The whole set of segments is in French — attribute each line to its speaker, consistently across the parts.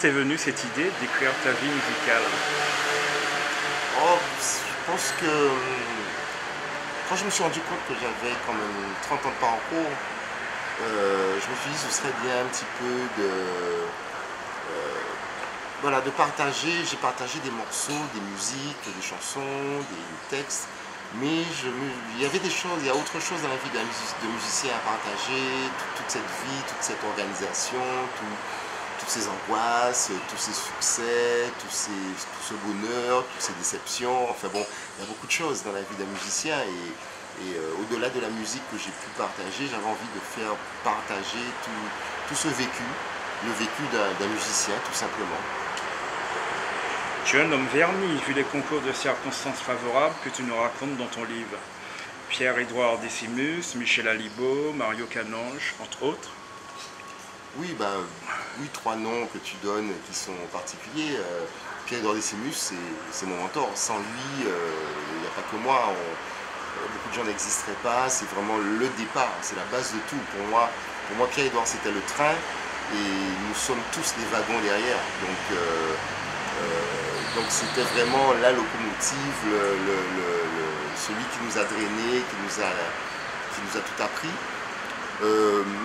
Speaker 1: t'est venue cette idée d'écrire ta vie musicale?
Speaker 2: Oh, je pense que quand je me suis rendu compte que j'avais quand même 30 ans de parcours, je me suis dit ce serait bien un petit peu voilà, de partager. J'ai partagé des morceaux, des musiques, des chansons, des textes, mais il y avait des choses, il y a autre chose dans la vie de musicien à partager, toute cette vie, toute cette organisation, toutes ces angoisses, tous ces succès, tout ce bonheur, toutes ces déceptions. Enfin bon, il y a beaucoup de choses dans la vie d'un musicien et au-delà de la musique que j'ai pu partager, j'avais envie de faire partager tout ce vécu, le vécu d'un musicien tout simplement.
Speaker 1: Tu es un homme verni, vu les concours de circonstances favorables que tu nous racontes dans ton livre. Pierre-Édouard Décimus, Michel Alibaud, Mario Canonge, entre autres.
Speaker 2: Oui, oui, trois noms que tu donnes qui sont particuliers. Pierre-Édouard Décimus, c'est mon mentor. Sans lui, il n'y a pas que moi. Beaucoup de gens n'existeraient pas. C'est vraiment le départ, c'est la base de tout. Pour moi Pierre-Édouard, c'était le train et nous sommes tous les wagons derrière. Donc c'était vraiment la locomotive, celui qui nous a drainés, qui nous a tout appris.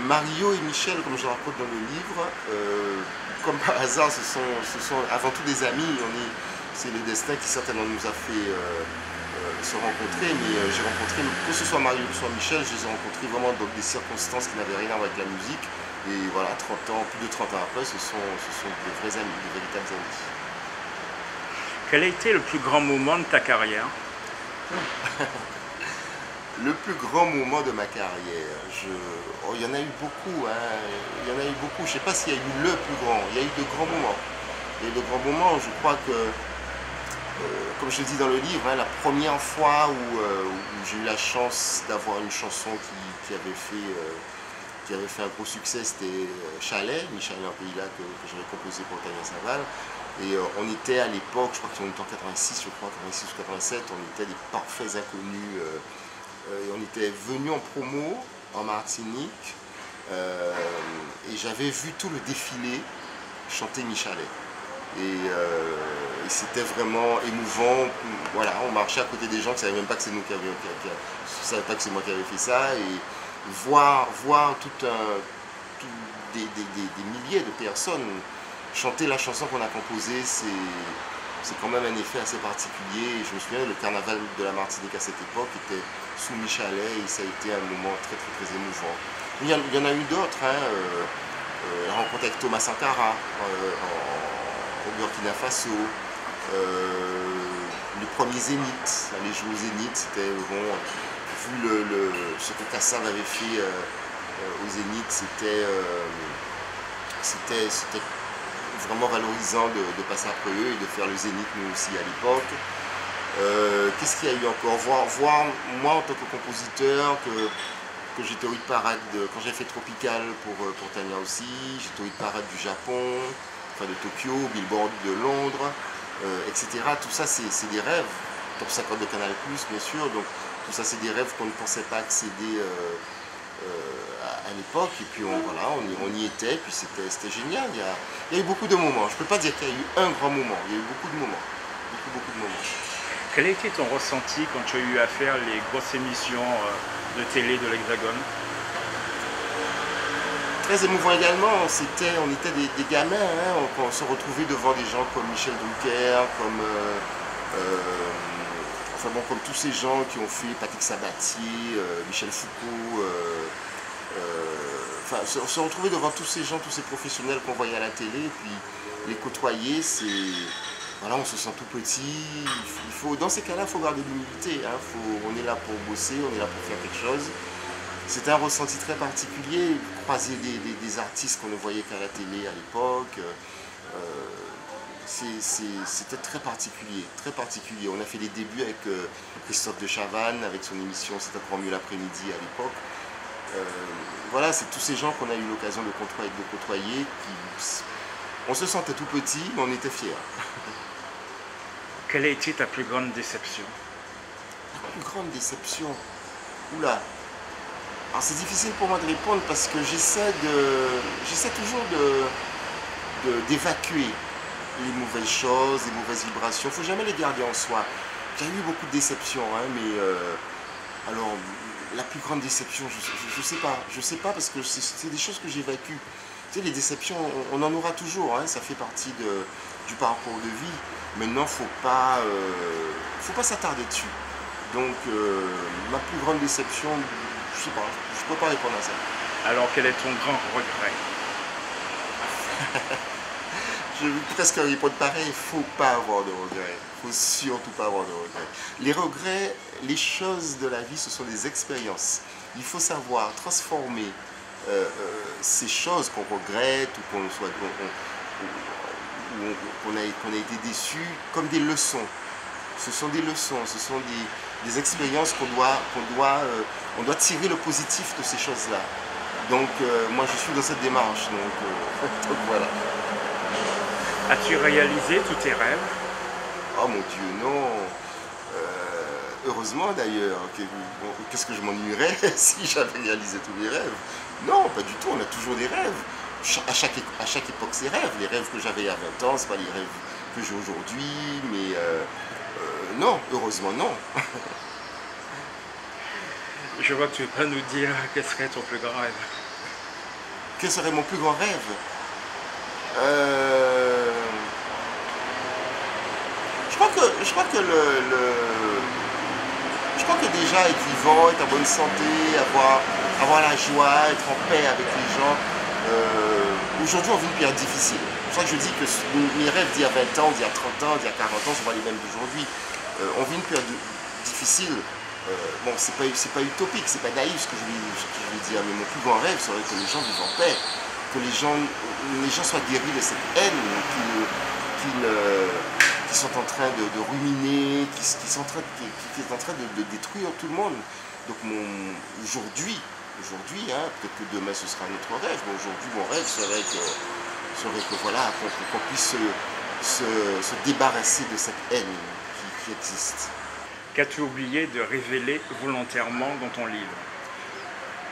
Speaker 2: Mario et Michel, comme je raconte dans le livre, comme par hasard, ce sont avant tout des amis. C'est le destin qui certainement nous a fait se rencontrer, mais j'ai rencontré, que ce soit Mario ou que ce soit Michel, je les ai rencontrés vraiment dans des circonstances qui n'avaient rien à voir avec la musique. Et voilà, 30 ans, plus de 30 ans après, ce sont des vrais amis, des véritables amis.
Speaker 1: Quel a été le plus grand moment de ta carrière?
Speaker 2: Le plus grand moment de ma carrière, il y en a eu beaucoup, hein. Il y en a eu beaucoup. Je ne sais pas s'il y a eu le plus grand, il y a eu de grands moments. Et de grands moments, je crois que, comme je le dis dans le livre, hein, la première fois où j'ai eu la chance d'avoir une chanson qui avait fait un gros succès, c'était Chalet, Michel un pays là que j'avais composé pour Tania Saval. Et on était à l'époque, je crois qu'on était en 86, je crois, 86 ou 87, on était des parfaits inconnus. Et on était venus en promo en Martinique et j'avais vu tout le défilé chanter Michalet. Et c'était vraiment émouvant. Voilà, on marchait à côté des gens qui ne savaient même pas que c'est nous qui avions, savaient pas que c'est moi qui avais fait ça. Et voir des milliers de personnes chanter la chanson qu'on a composée, c'est quand même un effet assez particulier. Et je me souviens, le carnaval de la Martinique à cette époque était sous Michalet et ça a été un moment très très très émouvant. Il y en a eu d'autres, hein, la rencontre avec Thomas Sankara au Burkina Faso, les premiers Zéniths, aller jouer au Zénith, c'était bon, vu ce que Kassav avait fait au Zénith, c'était vraiment valorisant de passer après eux et de faire le Zénith nous aussi à l'époque. Qu'est-ce qu'il y a eu encore? Voir moi en tant que compositeur que j'étais au hit parade quand j'ai fait Tropical pour Tania aussi, j'étais au hit parade du Japon, enfin de Tokyo, Billboard de Londres, etc. Tout ça c'est des rêves, top 50 de Canal+, bien sûr, donc tout ça c'est des rêves qu'on ne pensait pas accéder à l'époque, et puis voilà, on y était, et puis c'était génial. Il y a eu beaucoup de moments, je ne peux pas dire qu'il y a eu un grand moment, il y a eu beaucoup de moments, beaucoup de moments.
Speaker 1: Quel a été ton ressenti quand tu as eu à faire les grosses émissions de télé de l'Hexagone?
Speaker 2: Très émouvant également, on était des gamins, hein, on se retrouvait devant des gens comme Michel Drucker, enfin bon, comme tous ces gens qui ont fait Patrick Sabatier, Michel Foucault, enfin, se retrouver devant tous ces gens, tous ces professionnels qu'on voyait à la télé, et puis les côtoyer, voilà, on se sent tout petit. Dans ces cas-là, il faut garder l'humilité. Hein, on est là pour bosser, on est là pour faire quelque chose. C'était un ressenti très particulier, croiser des artistes qu'on ne voyait qu'à la télé à l'époque. C'était très particulier, très particulier. On a fait les débuts avec Christophe de Chavannes, avec son émission C'est encore mieux l'après-midi à l'époque. Voilà, c'est tous ces gens qu'on a eu l'occasion de côtoyer. On se sentait tout petit, mais on était fiers.
Speaker 1: Quelle a été ta plus grande déception?
Speaker 2: La plus grande déception? Oula. Alors c'est difficile pour moi de répondre parce que j'essaie toujours d'évacuer les mauvaises choses, les mauvaises vibrations. Il ne faut jamais les garder en soi. J'ai eu beaucoup de déceptions, hein, mais alors la plus grande déception, je sais pas parce que c'est des choses que j'évacue. Tu sais, les déceptions, on en aura toujours, hein, ça fait partie du parcours de vie. Maintenant, faut pas s'attarder dessus. Donc, ma plus grande déception, je sais pas, je peux pas répondre à ça.
Speaker 1: Alors quel est ton grand regret?
Speaker 2: Je vais presque répondre pareil, il ne faut pas avoir de regrets. Il ne faut surtout pas avoir de regrets. Les regrets, les choses de la vie, ce sont des expériences. Il faut savoir transformer ces choses qu'on regrette ou qu'on a été déçu comme des leçons. Ce sont des leçons, ce sont des expériences qu'on doit tirer le positif de ces choses-là. Donc moi je suis dans cette démarche, donc voilà.
Speaker 1: As-tu réalisé tous tes rêves?
Speaker 2: Oh mon Dieu, non. Heureusement d'ailleurs. Qu'est-ce que je m'ennuierais si j'avais réalisé tous mes rêves? Non, pas du tout, on a toujours des rêves. À chaque époque, ses rêves. Les rêves que j'avais à 20 ans, ce pas les rêves que j'ai aujourd'hui, mais non, heureusement non.
Speaker 1: Je vois que tu ne veux pas nous dire quel serait ton plus grand rêve.
Speaker 2: Quel serait mon plus grand rêve? Je crois que déjà être vivant, être en bonne santé, avoir la joie, être en paix avec les gens. Aujourd'hui, on vit une période difficile. C'est pour ça que je dis que mes rêves d'il y a 20 ans, d'il y a 30 ans, d'il y a 40 ans, sont pas les mêmes d'aujourd'hui. On vit une période difficile. Bon, c'est pas utopique, c'est pas naïf ce que je vais dire, mais mon plus grand rêve serait que les gens vivent en paix, que les gens soient guéris de cette haine qui sont en train de ruminer, qui est en train de détruire tout le monde. Donc aujourd'hui, hein, peut-être que demain ce sera notre rêve, mais aujourd'hui mon rêve serait que voilà, qu'on puisse se débarrasser de cette haine qui existe.
Speaker 1: Qu'as-tu oublié de révéler volontairement dans ton livre?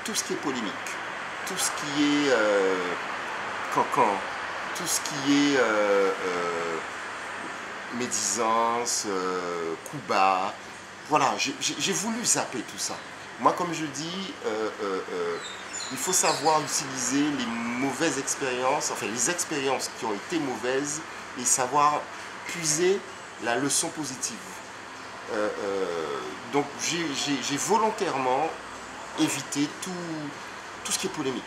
Speaker 2: Tout ce qui est polémique, tout ce qui est cancan, tout ce qui est médisance, coups bas. Voilà, j'ai voulu zapper tout ça. Moi, comme je dis, il faut savoir utiliser les mauvaises expériences, enfin les expériences qui ont été mauvaises, et savoir puiser la leçon positive. Donc j'ai volontairement évité tout ce qui est polémique.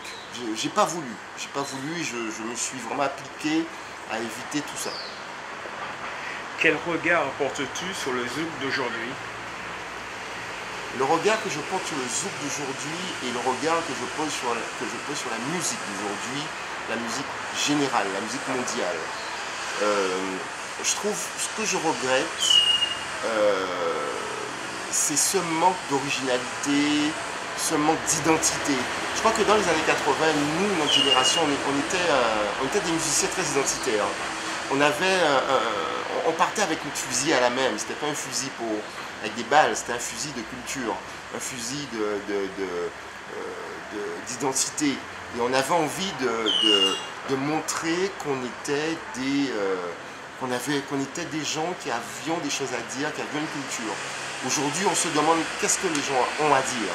Speaker 2: J'ai pas voulu, je me suis vraiment appliqué à éviter tout ça.
Speaker 1: Quel regard portes-tu sur le zouk d'aujourd'hui?
Speaker 2: Le regard que je porte sur le zouk d'aujourd'hui et le regard que je pose sur la musique d'aujourd'hui, la musique générale, la musique mondiale. Je trouve, ce que je regrette, c'est ce manque d'originalité, ce manque d'identité. Je crois que dans les années 80, nous, notre génération, on était des musiciens très identitaires. On partait avec notre fusil à la main, c'était pas un fusil avec des balles, c'était un fusil de culture, un fusil d'identité. Et on avait envie de montrer qu'on était des gens qui avions des choses à dire, qui avions une culture. Aujourd'hui, on se demande qu'est-ce que les gens ont à dire,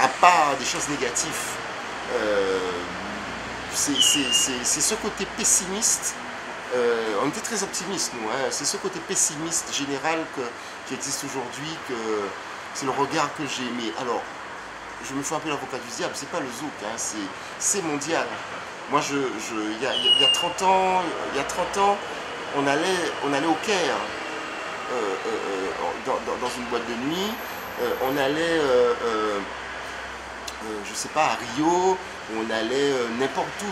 Speaker 2: à part des choses négatives. C'est ce côté pessimiste. On était très optimistes, nous. Hein. C'est ce côté pessimiste général qui existe aujourd'hui, c'est le regard que j'ai aimé. Alors, je me fais un peu l'avocat du diable, c'est pas le zouk, hein, c'est mondial. Moi, il y a 30 ans, on allait au Caire, dans une boîte de nuit. On allait, je sais pas, à Rio, on allait n'importe où,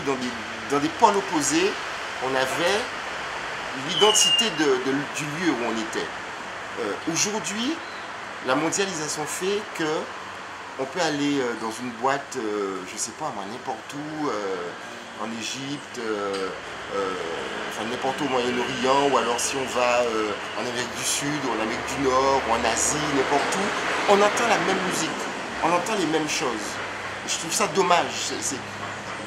Speaker 2: dans des pôles opposés. On avait l'identité du lieu où on était. Aujourd'hui, la mondialisation fait que on peut aller dans une boîte, je sais pas, n'importe où, en Égypte, enfin n'importe où au Moyen-Orient, ou alors si on va en Amérique du Sud, ou en Amérique du Nord, ou en Asie, n'importe où, on entend la même musique, on entend les mêmes choses. Et je trouve ça dommage.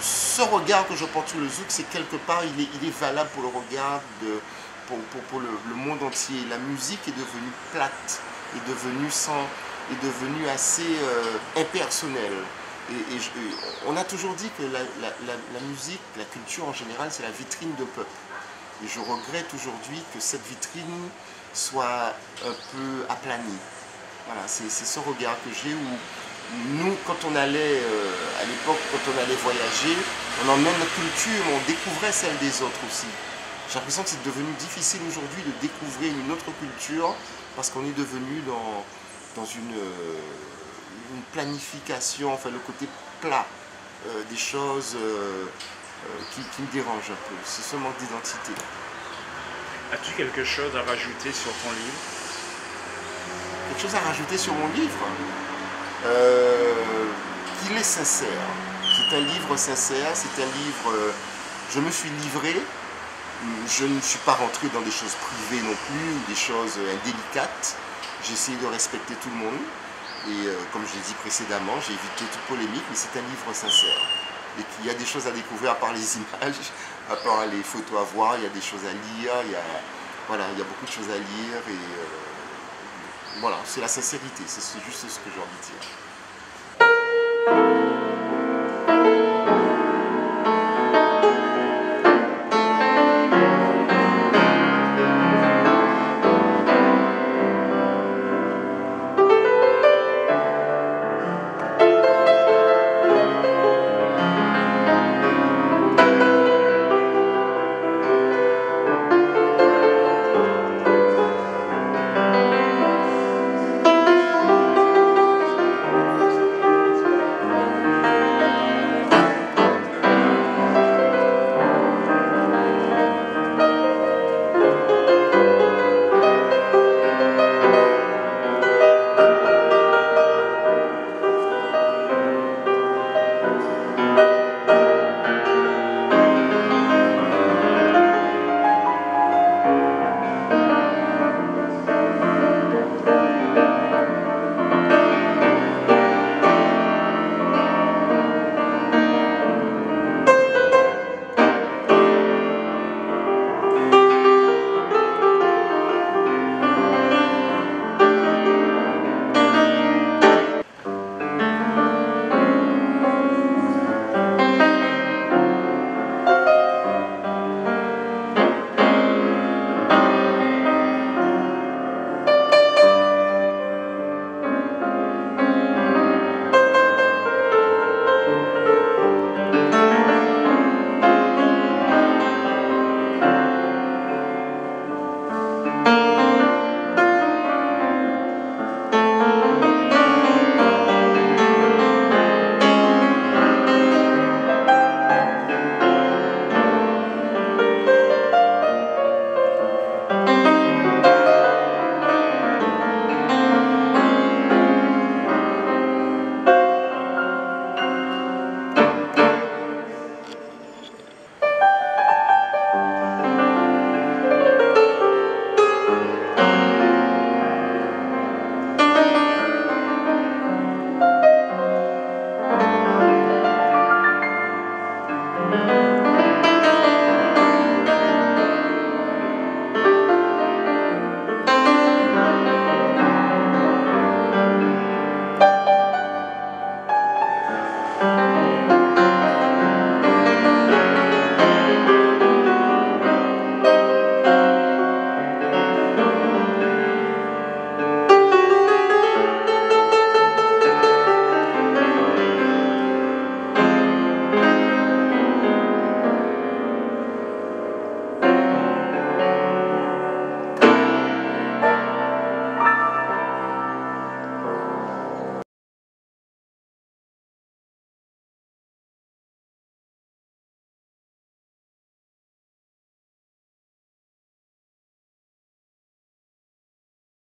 Speaker 2: ce regard que je porte sur le zouk, c'est quelque part, il est valable pour le regard pour le monde entier. La musique est devenue plate, est devenue assez impersonnelle. On a toujours dit que la musique, la culture en général, c'est la vitrine de peuple. Et je regrette aujourd'hui que cette vitrine soit un peu aplanie. Voilà, c'est ce regard que j'ai où nous, quand on allait, à l'époque, quand on allait voyager, on emmène notre culture, mais on découvrait celle des autres aussi. J'ai l'impression que c'est devenu difficile aujourd'hui de découvrir une autre culture parce qu'on est devenu dans une planification, enfin le côté plat des choses qui me dérange un peu. C'est ce manque d'identité.
Speaker 1: As-tu quelque chose à rajouter sur ton livre?
Speaker 2: Quelque chose à rajouter sur mon livre? Qu'il est sincère. C'est un livre sincère, c'est un livre... je me suis livré, je ne suis pas rentré dans des choses privées non plus, ou des choses indélicates. J'ai essayé de respecter tout le monde. Et comme je l'ai dit précédemment, j'ai évité toute polémique, mais c'est un livre sincère. Et qu'il y a des choses à découvrir à part les images, à part les photos à voir, il y a des choses à lire, voilà, il y a beaucoup de choses à lire. Et voilà, c'est la sincérité, c'est juste ce que j'ai envie de dire.